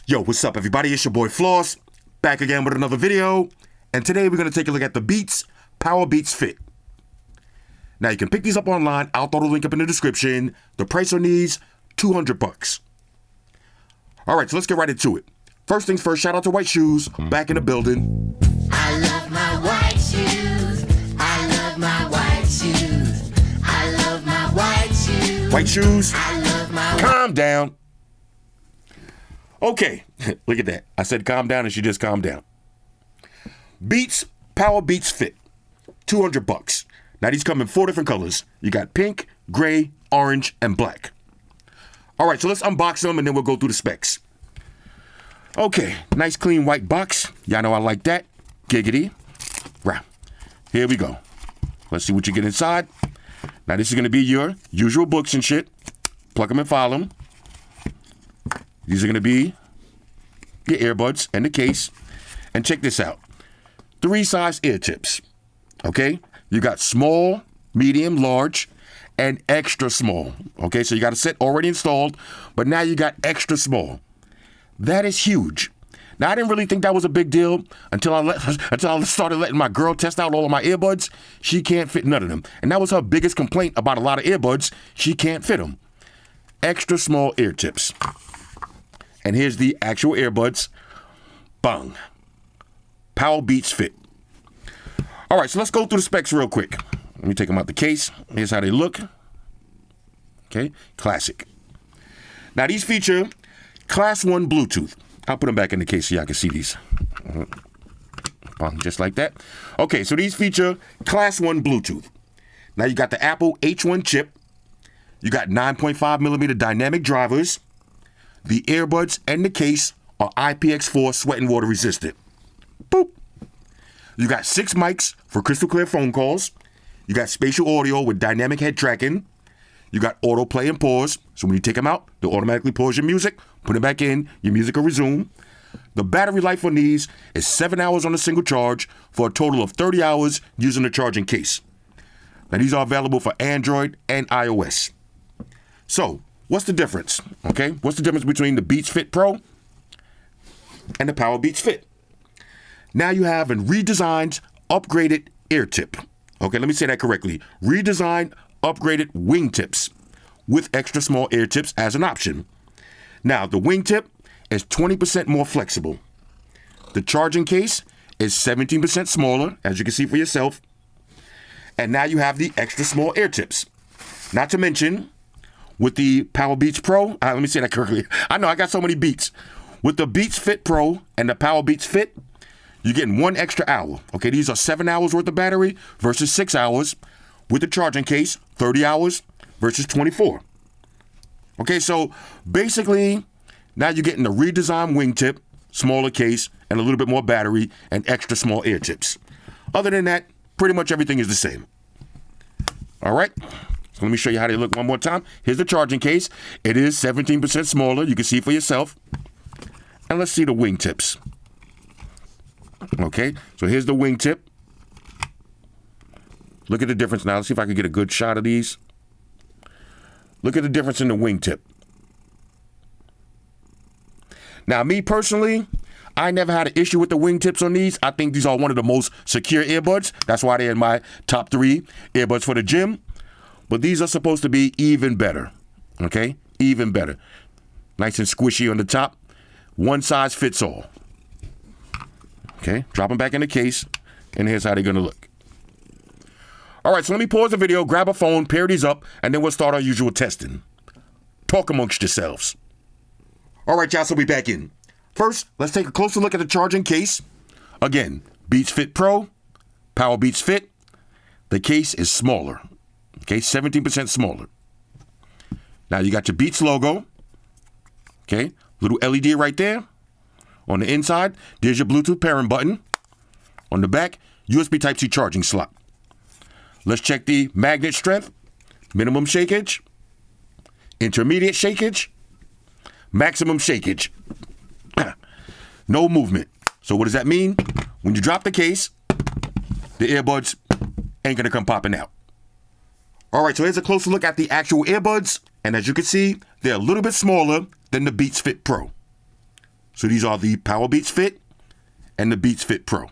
Yo, what's up, everybody? It's your boy Floss, back again with another video. And today we're going to take a look at the Beats Powerbeats Fit. Now, you can pick these up online. I'll throw the link up in the description. The price on these, $200. All right, so let's get right into it. First things first, shout out to White Shoes, back in the building. I love my white shoes. I love my white shoes. I love my white shoes. White Shoes, I love my calm down. Okay, look at that. I said calm down and she just calmed down. Beats Powerbeats Fit, $200. Now these come in 4 different colors. You got pink, gray, orange, and black. All right, so let's unbox them and then we'll go through the specs. Okay, nice clean white box. Y'all know I like that. Giggity. Right. Here we go. Let's see what you get inside. Now this is going to be your usual books and shit. Plug them and file them. These are going to be your earbuds and the case. And check this out. 3 size ear tips. Okay? You got small, medium, large, and extra small. Okay? So you got a set already installed, but now you got extra small. That is huge. Now, I didn't really think that was a big deal until I started letting my girl test out all of my earbuds. She can't fit none of them. And that was her biggest complaint about a lot of earbuds. She can't fit them. Extra small ear tips. And here's the actual earbuds. Bang. Powerbeats Fit. All right, so let's go through the specs real quick. Let me take them out the case. Here's how they look. Okay, classic. Now, these feature Class 1 Bluetooth. I'll put them back in the case so y'all can see these. Bang, just like that. Okay, so these feature Class 1 Bluetooth. Now, you got the Apple H1 chip. You got 9.5 millimeter dynamic drivers. The earbuds and the case are IPX4 sweat and water resistant. Boop. You got 6 mics for crystal clear phone calls. You got spatial audio with dynamic head tracking. You got auto play and pause. So when you take them out, they'll automatically pause your music. Put it back in, your music will resume. The battery life on these is 7 hours on a single charge for a total of 30 hours using the charging case. Now these are available for Android and iOS. So, what's the difference? Okay, what's the difference between the Beats Fit Pro and the Powerbeats Fit? Now you have a redesigned, upgraded ear tip. Okay, let me say that correctly. Redesigned, upgraded wingtips with extra small ear tips as an option. Now, the wingtip is 20% more flexible. The charging case is 17% smaller, as you can see for yourself. And now you have the extra small ear tips. Not to mention, with the Powerbeats Pro, let me say that correctly. I know I got so many beats. With the Beats Fit Pro and the Powerbeats Fit, you're getting 1 extra hour. Okay, these are 7 hours worth of battery versus 6 hours. With the charging case, 30 hours versus 24. Okay, so basically, now you're getting a redesigned wingtip, smaller case, and a little bit more battery and extra small ear tips. Other than that, pretty much everything is the same. All right. So let me show you how they look one more time. Here's the charging case. It is 17% smaller. You can see for yourself. And let's see the wingtips. Okay, so here's the wingtip. Look at the difference now. Let's see if I can get a good shot of these. Look at the difference in the wingtip. Now, me personally, I never had an issue with the wingtips on these. I think these are one of the most secure earbuds. That's why they're in my top 3 earbuds for the gym. But these are supposed to be even better, okay? Even better. Nice and squishy on the top. One size fits all. Okay, drop them back in the case, and here's how they're gonna look. All right, so let me pause the video, grab a phone, pair these up, and then we'll start our usual testing. Talk amongst yourselves. All right, y'all, so we back in. First, let's take a closer look at the charging case. Again, Beats Fit Pro, Powerbeats Fit. The case is smaller. Okay, 17% smaller. Now you got your Beats logo. Okay, little LED right there. On the inside, there's your Bluetooth pairing button. On the back, USB Type-C charging slot. Let's check the magnet strength, minimum shakage, intermediate shakage, maximum shakage. No movement. So what does that mean? When you drop the case, the earbuds ain't gonna come popping out. All right, so here's a closer look at the actual earbuds. And as you can see, they're a little bit smaller than the Beats Fit Pro. So these are the Powerbeats Fit and the Beats Fit Pro.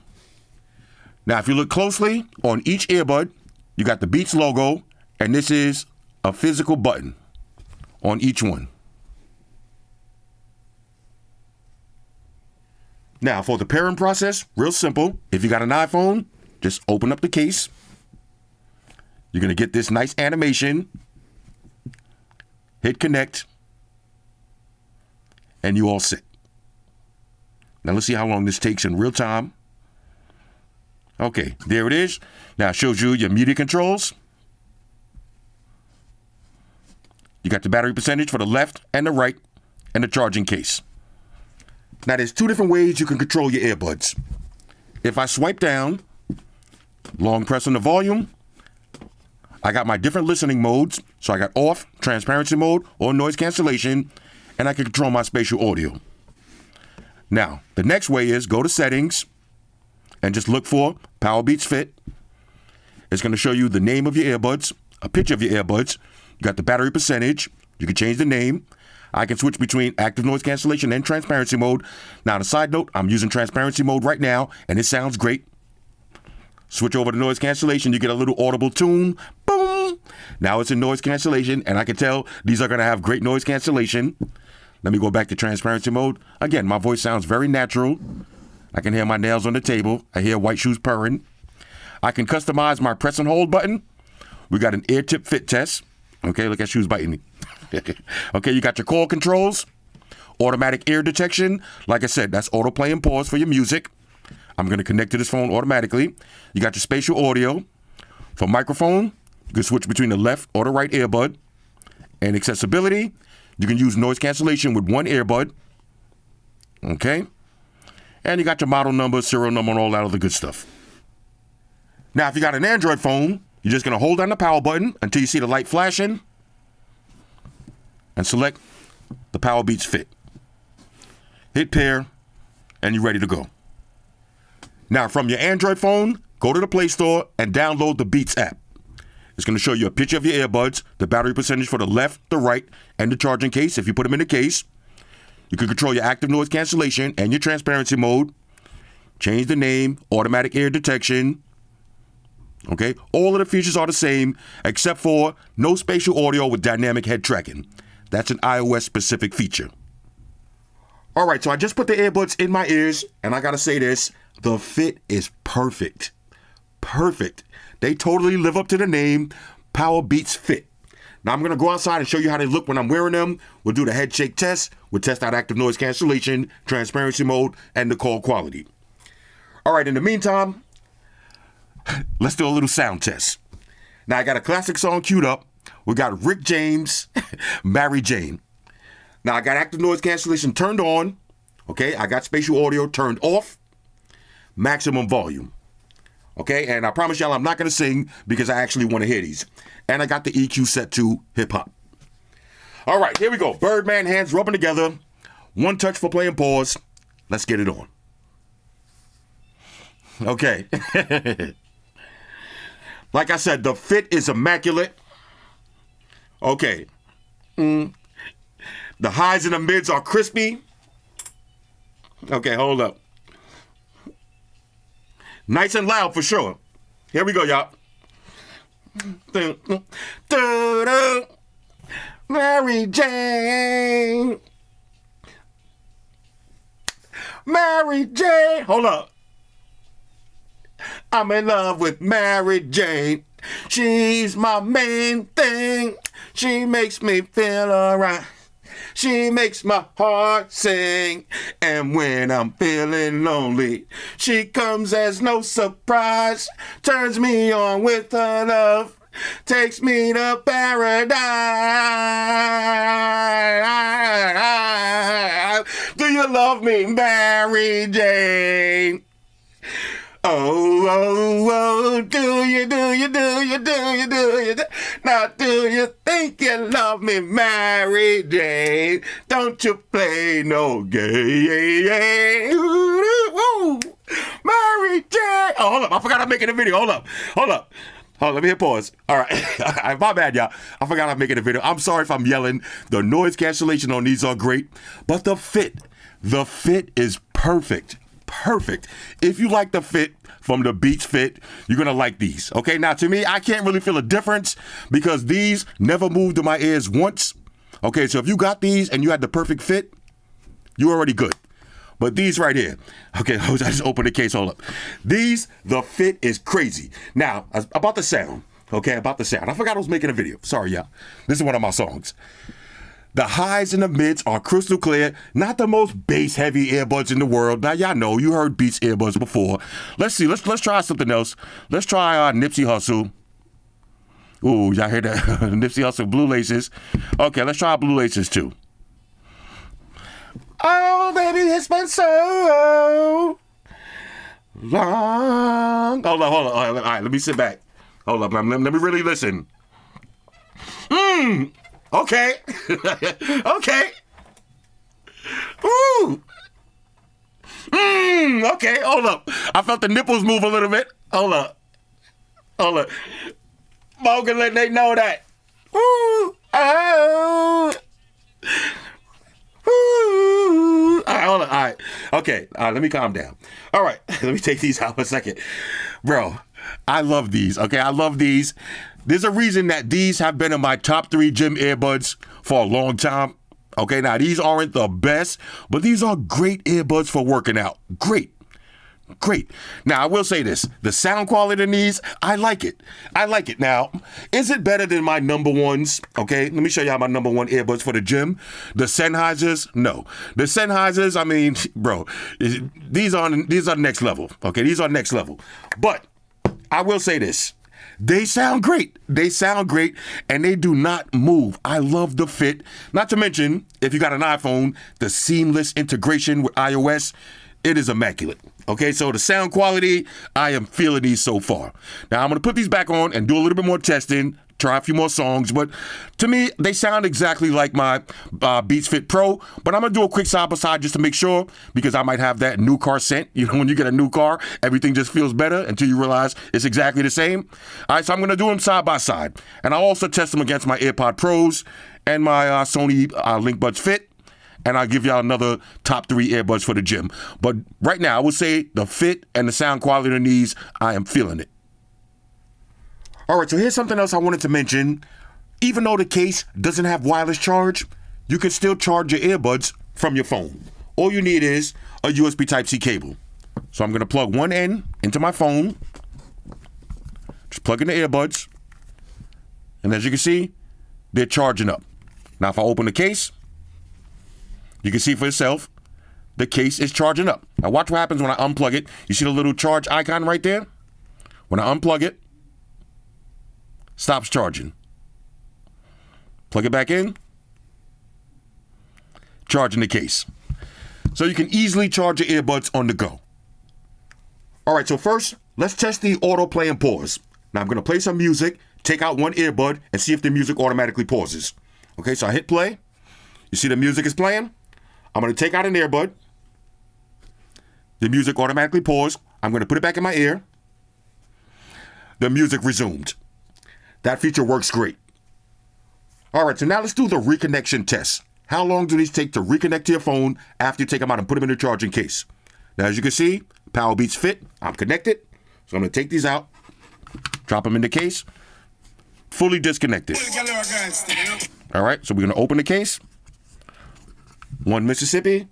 Now, if you look closely on each earbud, you got the Beats logo, and this is a physical button on each one. Now, for the pairing process, real simple. If you got an iPhone, just open up the case. You're going to get this nice animation. Hit connect. And you all set. Now, let's see how long this takes in real time. Okay, there it is. Now, it shows you your media controls. You got the battery percentage for the left and the right, and the charging case. Now, there's two different ways you can control your earbuds. If I swipe down, long press on the volume, I got my different listening modes. So I got off, transparency mode, or noise cancellation, and I can control my spatial audio. Now, the next way is go to settings and just look for Powerbeats Fit. It's going to show you the name of your earbuds, a picture of your earbuds. You got the battery percentage. You can change the name. I can switch between active noise cancellation and transparency mode. Now, on a side note, I'm using transparency mode right now, and it sounds great. Switch over to noise cancellation. You get a little audible tune. Boom. Now it's in noise cancellation, and I can tell these are going to have great noise cancellation. Let me go back to transparency mode. Again, my voice sounds very natural. I can hear my nails on the table. I hear white shoes purring. I can customize my press and hold button. We got an ear tip fit test. Okay, look at shoes biting me. Okay, you got your call controls, automatic ear detection. Like I said, that's auto play and pause for your music. I'm going to connect to this phone automatically. You got your spatial audio. For microphone, you can switch between the left or the right earbud. And accessibility, you can use noise cancellation with one earbud. Okay? And you got your model number, serial number, and all that other good stuff. Now, if you got an Android phone, you're just going to hold down the power button until you see the light flashing and select the Powerbeats Fit. Hit pair, and you're ready to go. Now, from your Android phone, go to the Play Store and download the Beats app. It's going to show you a picture of your earbuds, the battery percentage for the left, the right, and the charging case if you put them in the case. You can control your active noise cancellation and your transparency mode. Change the name, automatic ear detection. Okay, all of the features are the same except for no spatial audio with dynamic head tracking. That's an iOS specific feature. All right, so I just put the earbuds in my ears, and I gotta say this, the fit is perfect. Perfect. They totally live up to the name, Powerbeats Fit. Now I'm gonna go outside and show you how they look when I'm wearing them. We'll do the head shake test. We'll test out active noise cancellation, transparency mode, and the call quality. All right, in the meantime, let's do a little sound test. Now I got a classic song queued up. We got Rick James, Mary Jane. Now I got active noise cancellation turned on. Okay, I got spatial audio turned off. Maximum volume. Okay, and I promise y'all I'm not going to sing because I actually want to hear these. And I got the EQ set to hip hop. All right, here we go. Birdman hands rubbing together. One touch for play and pause. Let's get it on. Okay. Like I said, the fit is immaculate. Okay. The highs and the mids are crispy. Okay, hold up. Nice and loud for sure. Here we go, y'all. Mary Jane. Mary Jane. Hold up. I'm in love with Mary Jane. She's my main thing. She makes me feel alright. She makes my heart sing. And when I'm feeling lonely, she comes as no surprise. Turns me on with her love. Takes me to paradise. Do you love me, Mary Jane? Oh, oh, oh, do you? Now, do you think you love me, Mary Jane? Don't you play no game. Ooh, Mary Jane. Oh, hold up. I forgot I'm making a video. Hold up. Let me hit pause. All right. My bad, y'all. I forgot I'm making a video. I'm sorry if I'm yelling. The noise cancellation on these are great, but the fit The fit is perfect. Perfect. If you like the fit from the Beats Fit, you're going to like these. Okay, now to me, I can't really feel a difference because these never moved to my ears once. Okay, so if you got these and you had the perfect fit, you're already good. But these right here, okay, I just opened the case, hold up. These, the fit is crazy. Now, about the sound, okay, about the sound. I forgot I was making a video. Sorry, y'all. This is one of my songs. The highs and the mids are crystal clear, not the most bass-heavy earbuds in the world. Now, y'all know, you heard Beats earbuds before. Let's see, let's try something else. Let's try Nipsey Hussle. Ooh, y'all hear that? Nipsey Hussle, Blue Laces. Okay, let's try Blue Laces too. Oh, baby, it's been so long. Hold on. All right, let me sit back. Hold up, let me really listen. Okay. Okay. Ooh. Okay, hold up. I felt the nipples move a little bit. Hold up. Morgan, let they know that. Ooh. Oh. Ooh. All right, hold on. All right. Okay. All right, let me calm down. All right. Let me take these out for a second. Bro, I love these. Okay, I love these. There's a reason that these have been in my top 3 gym earbuds for a long time. Okay, now these aren't the best, but these are great earbuds for working out. Great. Now, I will say this. The sound quality in these, I like it. Now, is it better than my number ones? Okay, let me show y'all my number 1 earbuds for the gym. The Sennheisers, no. The Sennheisers, I mean, bro, these are next level. Okay, these are next level. But I will say this. They sound great, and they do not move. I love the fit. Not to mention, if you got an iPhone, the seamless integration with iOS, it is immaculate. Okay, so the sound quality, I am feeling these so far. Now, I'm going to put these back on and do a little bit more testing, try a few more songs, but to me, they sound exactly like my Beats Fit Pro, but I'm going to do a quick side-by-side just to make sure, because I might have that new car scent. You know, when you get a new car, everything just feels better until you realize it's exactly the same. All right, so I'm going to do them side-by-side, and I'll also test them against my AirPod Pros and my Sony LinkBuds Fit. And I'll give y'all another top 3 earbuds for the gym. But right now, I would say the fit and the sound quality of these, I am feeling it. All right, so here's something else I wanted to mention. Even though the case doesn't have wireless charge, you can still charge your earbuds from your phone. All you need is a USB Type-C cable. So I'm going to plug one end into my phone. Just plug in the earbuds. And as you can see, they're charging up. Now, if I open the case, you can see for yourself, the case is charging up. Now watch what happens when I unplug it. You see the little charge icon right there? When I unplug it, stops charging. Plug it back in, charging the case. So you can easily charge your earbuds on the go. All right, so first, let's test the auto play and pause. Now I'm gonna play some music, take out one earbud, and see if the music automatically pauses. Okay, so I hit play. You see the music is playing? I'm going to take out an earbud. The music automatically paused. I'm going to put it back in my ear. The music resumed. That feature works great. All right, so now let's do the reconnection test. How long do these take to reconnect to your phone after you take them out and put them in the charging case? Now, as you can see, Powerbeats Fit, I'm connected. So I'm going to take these out, drop them in the case, fully disconnected. All right, so we're going to open the case. 1 Mississippi,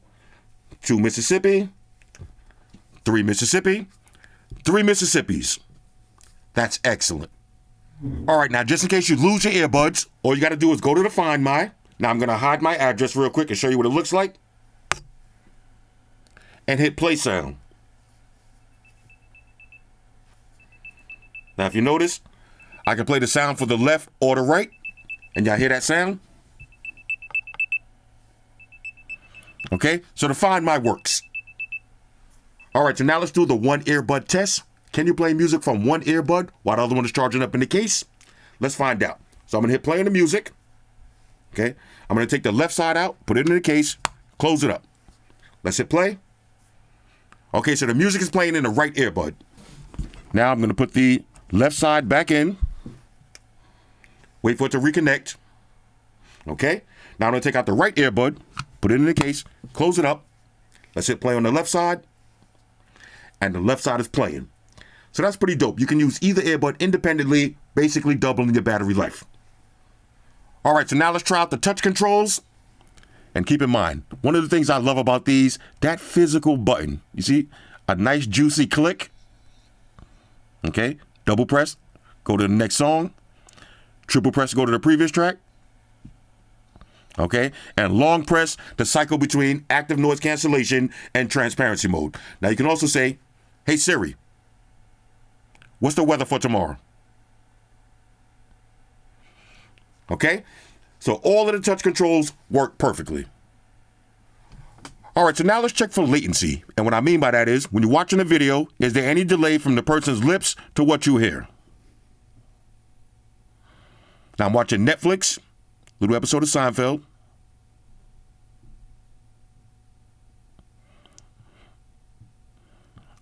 2 Mississippi, 3 Mississippi, 3 Mississippis. That's excellent. All right, now just in case you lose your earbuds, all you got to do is go to the Find My. Now I'm going to hide my address real quick and show you what it looks like. And hit play sound. Now if you notice, I can play the sound for the left or the right. And y'all hear that sound? Okay, so the Find My works. All right, so now let's do the one earbud test. Can you play music from one earbud while the other one is charging up in the case? Let's find out. So I'm gonna hit play on the music. Okay, I'm gonna take the left side out, put it in the case, close it up. Let's hit play. Okay, so the music is playing in the right earbud. Now I'm gonna put the left side back in. Wait for it to reconnect. Okay, now I'm gonna take out the right earbud, put it in the case, close it up, Let's hit play on the left side. And the left side is playing. So that's pretty dope. You can use either earbud independently, basically doubling your battery life. All right, so now let's try out the touch controls. And keep in mind, one of the things I love about these, that physical button. You see, a nice juicy click. Okay, double press, go to the next song. Triple press, go to the previous track. Okay, and long press to cycle between active noise cancellation and transparency mode. Now you can also say, hey Siri, what's the weather for tomorrow? Okay, so all of the touch controls work perfectly. All right, so now let's check for latency. And what I mean by that is, when you're watching a video, is there any delay from the person's lips to what you hear? Now I'm watching Netflix, little episode of Seinfeld.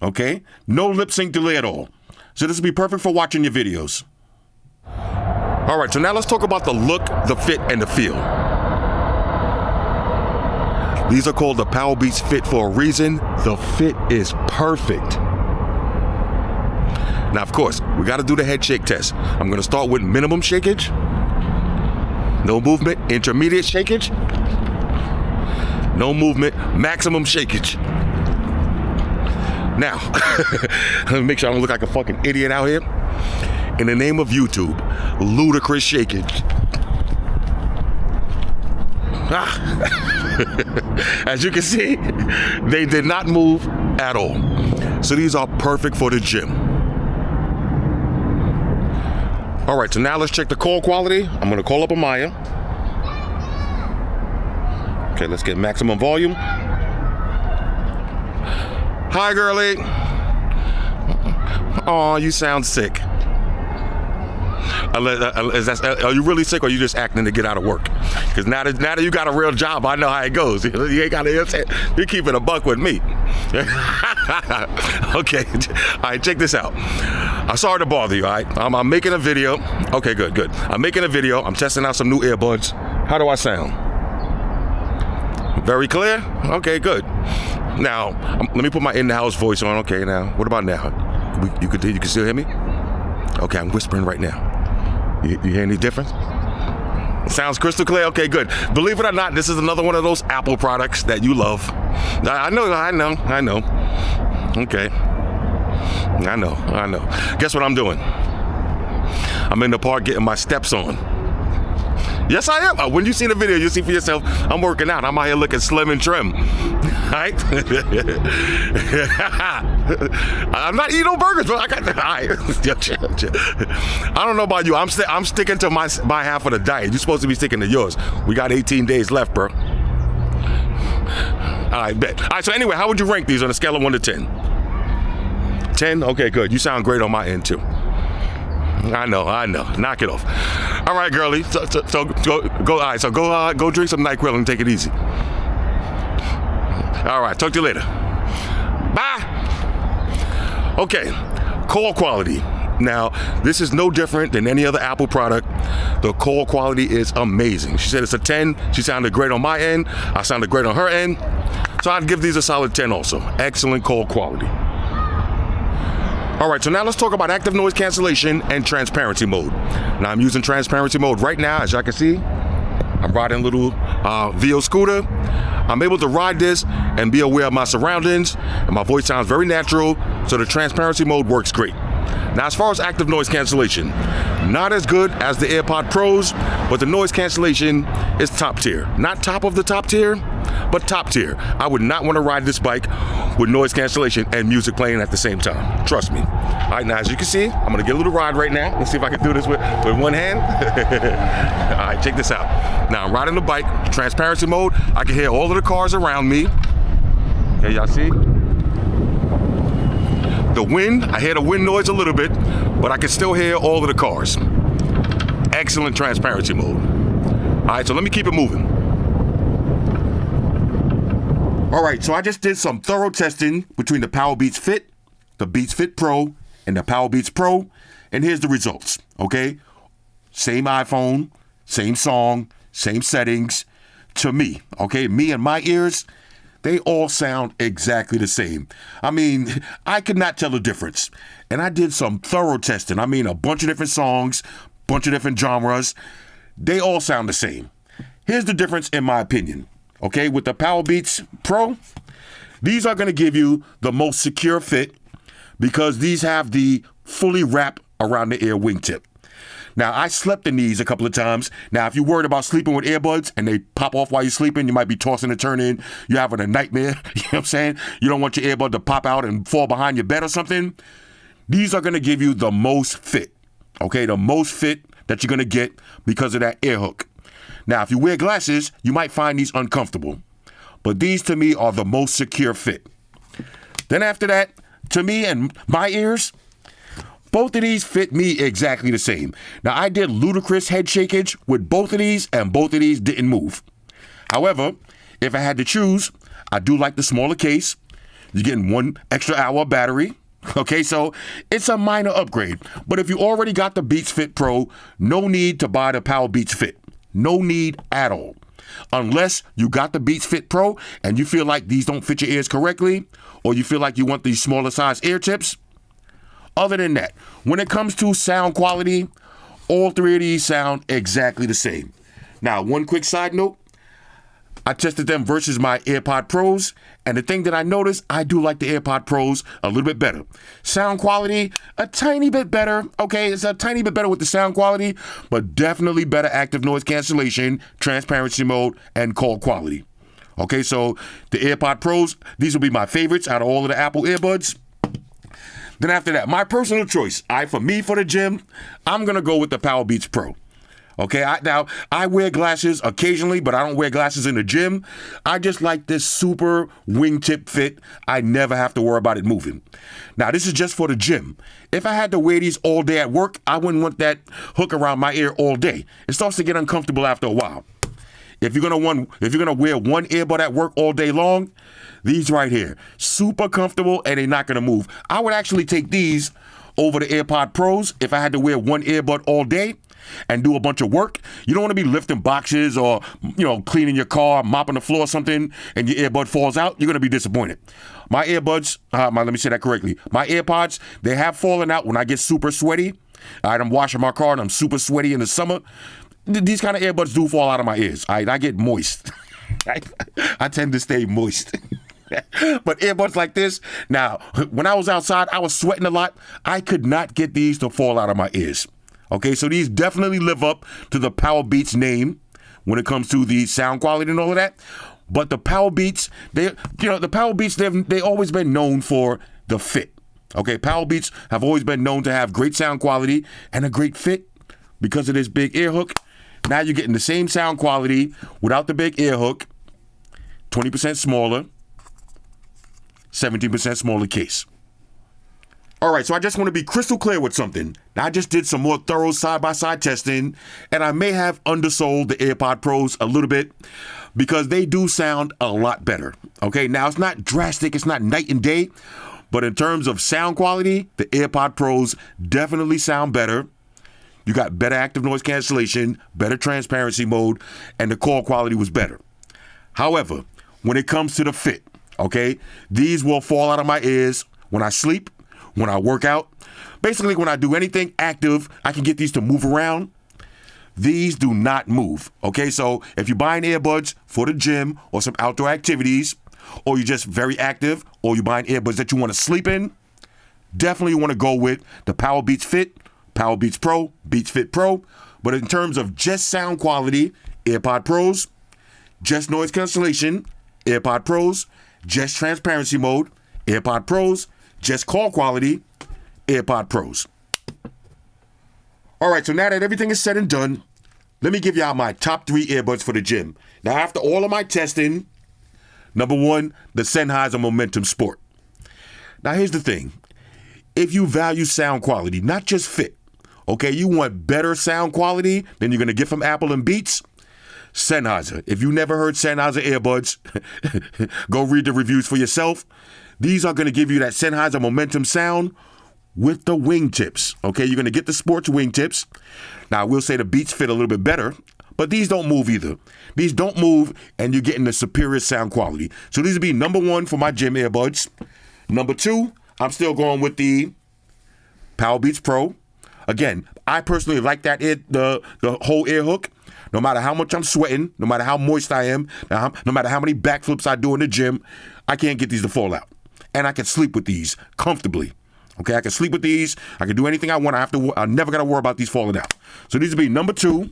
Okay, no lip sync delay at all. So this will be perfect for watching your videos. All right, so now let's talk about the look, the fit, and the feel. These are called the Powerbeats Fit for a reason. The fit is perfect. Now, of course, we got to do the head shake test. I'm going to start with minimum shakage. No movement. Intermediate shakage. No movement. Maximum shakage. Now, let me make sure I don't look like a fucking idiot out here. In the name of YouTube, ludicrous shakage. As you can see, they did not move at all. So these are perfect for the gym. All right, so now let's check the call quality. I'm gonna call up Amaya. Okay, let's get maximum volume. Hi, girlie. Oh, you sound sick. Are you really sick, or are you just acting to get out of work? Because now that you got a real job, I know how it goes. You ain't got to. You're keeping a buck with me. Okay. All right, check this out. I'm sorry to bother you. All right, I'm making a video. Okay, good. I'm making a video. I'm testing out some new earbuds. How do I sound? Very clear. Okay, good. Now let me put my in-the-house voice on. Okay, now what about now? You can still hear me? Okay, I'm whispering right now. You hear any difference? Sounds crystal clear? Okay, good. Believe it or not, this is another one of those Apple products that you love. I know. Okay. I know. Guess what I'm doing? I'm in the park getting my steps on. Yes, I am. When you see the video, you see for yourself, I'm working out. I'm out here looking slim and trim. Right? I'm not eating no burgers, but I got the. I don't know about you. I'm sticking to my half of the diet. You're supposed to be sticking to yours. We got 18 days left, bro. All right, bet. All right, so anyway, how would you rank these on a scale of 1 to 10? 10? Okay, good. You sound great on my end, too. I know. Knock it off. All right, girlie. So go. All right. So go drink some NyQuil and take it easy. All right. Talk to you later. Bye. Okay. Call quality. Now, this is no different than any other Apple product. The call quality is amazing. She said it's a 10. She sounded great on my end. I sounded great on her end. So I'd give these a solid 10 also. Excellent call quality. All right, so now let's talk about active noise cancellation and transparency mode. Now I'm using transparency mode right now, as y'all can see. I'm riding a little VO scooter. I'm able to ride this and be aware of my surroundings, and my voice sounds very natural, so the transparency mode works great. Now, as far as active noise cancellation, not as good as the AirPod Pros, but the noise cancellation is top tier. Not top of the top tier, but top tier. I would not want to ride this bike with noise cancellation and music playing at the same time. Trust me. All right, now as you can see, I'm going to get a little ride right now. Let's see if I can do this with one hand. All right, check this out. Now I'm riding the bike, transparency mode. I can hear all of the cars around me. Okay, y'all see? The wind, I hear the wind noise a little bit, but I can still hear all of the cars. Excellent transparency mode. All right, so let me keep it moving. All right, so I just did some thorough testing between the Powerbeats Fit, the Beats Fit Pro, and the Powerbeats Pro, and here's the results, okay? Same iPhone, same song, same settings. To me, okay, me and my ears, they all sound exactly the same. I mean, I could not tell the difference. And I did some thorough testing. I mean, a bunch of different songs, bunch of different genres. They all sound the same. Here's the difference in my opinion. Okay, with the Powerbeats Pro, these are going to give you the most secure fit because these have the fully wrap around the ear wingtip. Now, I slept in these a couple of times. Now, if you're worried about sleeping with earbuds and they pop off while you're sleeping, you might be tossing and turning. You're having a nightmare. You know what I'm saying? You don't want your earbud to pop out and fall behind your bed or something. These are going to give you the most fit. Okay, the most fit that you're going to get because of that ear hook. Now, if you wear glasses, you might find these uncomfortable. But these, to me, are the most secure fit. Then after that, to me and my ears, both of these fit me exactly the same. Now, I did ludicrous head shakeage with both of these, and both of these didn't move. However, if I had to choose, I do like the smaller case. You're getting 1 extra hour battery. Okay, so it's a minor upgrade. But if you already got the Beats Fit Pro, no need to buy the Powerbeats Fit. No need at all. Unless you got the Beats Fit Pro and you feel like these don't fit your ears correctly, or you feel like you want these smaller size ear tips. Other than that, when it comes to sound quality, all three of these sound exactly the same. Now, one quick side note, I tested them versus my AirPod Pros, and the thing that I noticed, I do like the AirPod Pros a little bit better. Sound quality, a tiny bit better. Okay, it's a tiny bit better with the sound quality, but definitely better active noise cancellation, transparency mode, and call quality. Okay, so the AirPod Pros, these will be my favorites out of all of the Apple earbuds. Then after that, my personal choice, for the gym, I'm going to go with the Powerbeats Pro. Okay, I wear glasses occasionally, but I don't wear glasses in the gym. I just like this super wingtip fit. I never have to worry about it moving. Now, this is just for the gym. If I had to wear these all day at work, I wouldn't want that hook around my ear all day. It starts to get uncomfortable after a while. If you're gonna wear one earbud at work all day long, these right here, super comfortable and they're not gonna move. I would actually take these over the AirPod Pros if I had to wear one earbud all day and do a bunch of work. You don't want to be lifting boxes or, cleaning your car, mopping the floor or something, and your earbud falls out. You're going to be disappointed. My earbuds, let me say that correctly. My AirPods, they have fallen out when I get super sweaty. I'm washing my car and I'm super sweaty in the summer. These kind of earbuds do fall out of my ears. I get moist. I tend to stay moist. But earbuds like this, now, when I was outside, I was sweating a lot. I could not get these to fall out of my ears. Okay, so these definitely live up to the Powerbeats name when it comes to the sound quality and all of that. But the Powerbeats, they've always been known for the fit. Okay, Powerbeats have always been known to have great sound quality and a great fit because of this big ear hook. Now you're getting the same sound quality without the big ear hook, 20% smaller, 17% smaller case. All right, so I just want to be crystal clear with something. Now, I just did some more thorough side-by-side testing, and I may have undersold the AirPod Pros a little bit because they do sound a lot better. Okay, now it's not drastic, it's not night and day, but in terms of sound quality, the AirPod Pros definitely sound better. You got better active noise cancellation, better transparency mode, and the call quality was better. However, when it comes to the fit, okay, these will fall out of my ears when I sleep, when I work out. Basically, when I do anything active, I can get these to move around. These do not move. Okay, so if you're buying earbuds for the gym or some outdoor activities, or you're just very active, or you're buying earbuds that you want to sleep in, definitely want to go with the Powerbeats Fit, Powerbeats Pro, Beats Fit Pro. But in terms of just sound quality, AirPod Pros, just noise cancellation, AirPod Pros, just transparency mode, AirPod Pros, just call quality, AirPod Pros. All right, so now that everything is said and done, let me give y'all my top 3 earbuds for the gym. Now, after all of my testing, number 1, the Sennheiser Momentum Sport. Now, here's the thing. If you value sound quality, not just fit, okay, you want better sound quality than you're going to get from Apple and Beats, Sennheiser. If you never heard Sennheiser earbuds, go read the reviews for yourself. These are going to give you that Sennheiser Momentum sound with the wingtips. Okay, you're going to get the sports wingtips. Now, I will say the Beats fit a little bit better, but these don't move either. These don't move, and you're getting the superior sound quality. So these would be number 1 for my gym earbuds. Number 2, I'm still going with the Powerbeats Pro. Again, I personally like that the whole ear hook. No matter how much I'm sweating, no matter how moist I am, no matter how many backflips I do in the gym, I can't get these to fall out. And I can sleep with these comfortably. Okay, I can sleep with these. I can do anything I want. I never got to worry about these falling out. So these will be number 2.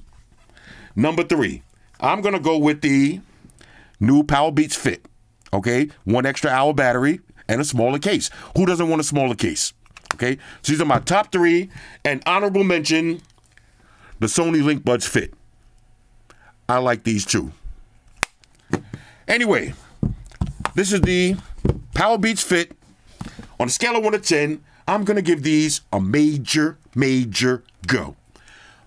Number 3, I'm going to go with the new Powerbeats Fit. Okay, 1 extra hour battery and a smaller case. Who doesn't want a smaller case? Okay, so these are my top 3. And honorable mention, the Sony Link Buds Fit. I like these too. Anyway, this is the Powerbeats Fit. On a scale of 1 to 10, I'm going to give these a major go.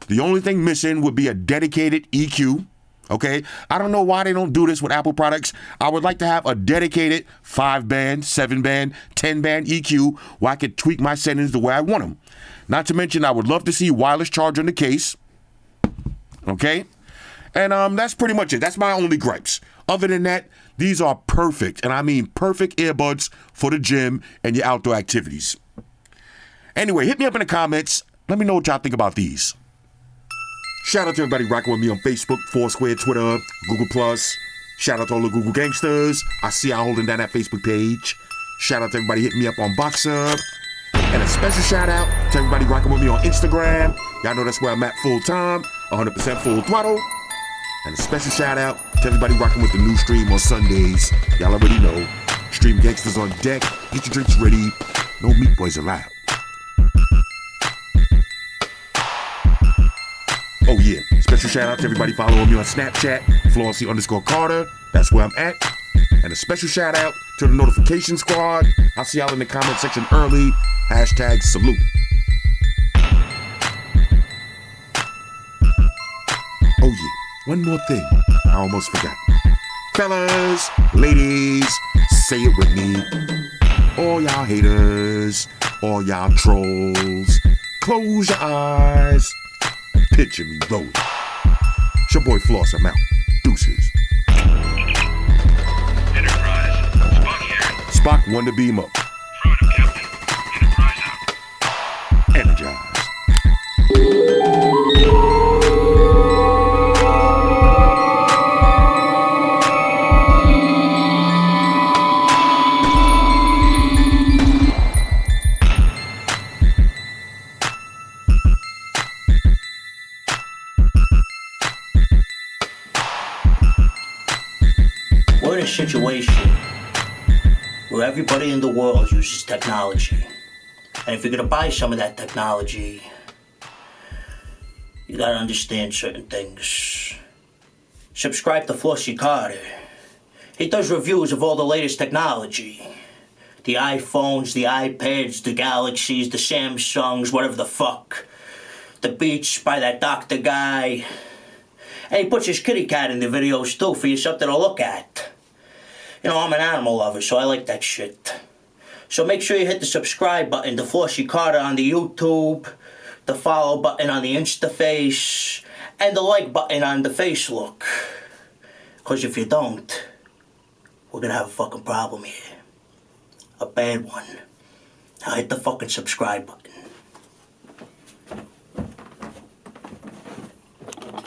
The only thing missing would be a dedicated EQ. Okay? I don't know why they don't do this with Apple products. I would like to have a dedicated 5-band, 7-band, 10-band EQ where I could tweak my settings the way I want them. Not to mention, I would love to see wireless charger in the case. Okay? And that's pretty much it. That's my only gripes. Other than that, these are perfect, and I mean perfect earbuds for the gym and your outdoor activities. Anyway, hit me up in the comments. Let me know what y'all think about these. Shout out to everybody rocking with me on Facebook, Foursquare, Twitter, Google+. Shout out to all the Google gangsters. I see y'all holding down that Facebook page. Shout out to everybody hitting me up on Boxer. And a special shout out to everybody rocking with me on Instagram. Y'all know that's where I'm at full time, 100% full throttle. And a special shout out to everybody rocking with the new stream on Sundays. Y'all already know. Stream gangsters on deck. Get your drinks ready. No meat boys allowed. Oh yeah, special shout out to everybody following me on Snapchat, Flossy_Carter. That's where I'm at. And a special shout out to the notification squad. I'll see y'all in the comment section early. #salute. Oh yeah. One more thing, I almost forgot. Fellas, ladies, say it with me. All y'all haters, all y'all trolls, close your eyes and picture me rolling. It's your boy Floss, I'm out. Deuces. Enterprise, Spock here. Spock, one to beam up. Affirmative, Captain. Enterprise out. Energize. We're in a situation where everybody in the world uses technology. And if you're gonna buy some of that technology, you gotta understand certain things. Subscribe to Flossy Carter. He does reviews of all the latest technology. The iPhones, the iPads, the Galaxies, the Samsungs, whatever the fuck. The Beats by that doctor guy. And he puts his kitty cat in the videos too for you something to look at. You know, I'm an animal lover, so I like that shit. So make sure you hit the subscribe button, the Flossy Carter on the YouTube, the follow button on the Instaface, and the like button on the Facelook. Because if you don't, we're gonna have a fucking problem here. A bad one. Now hit the fucking subscribe button.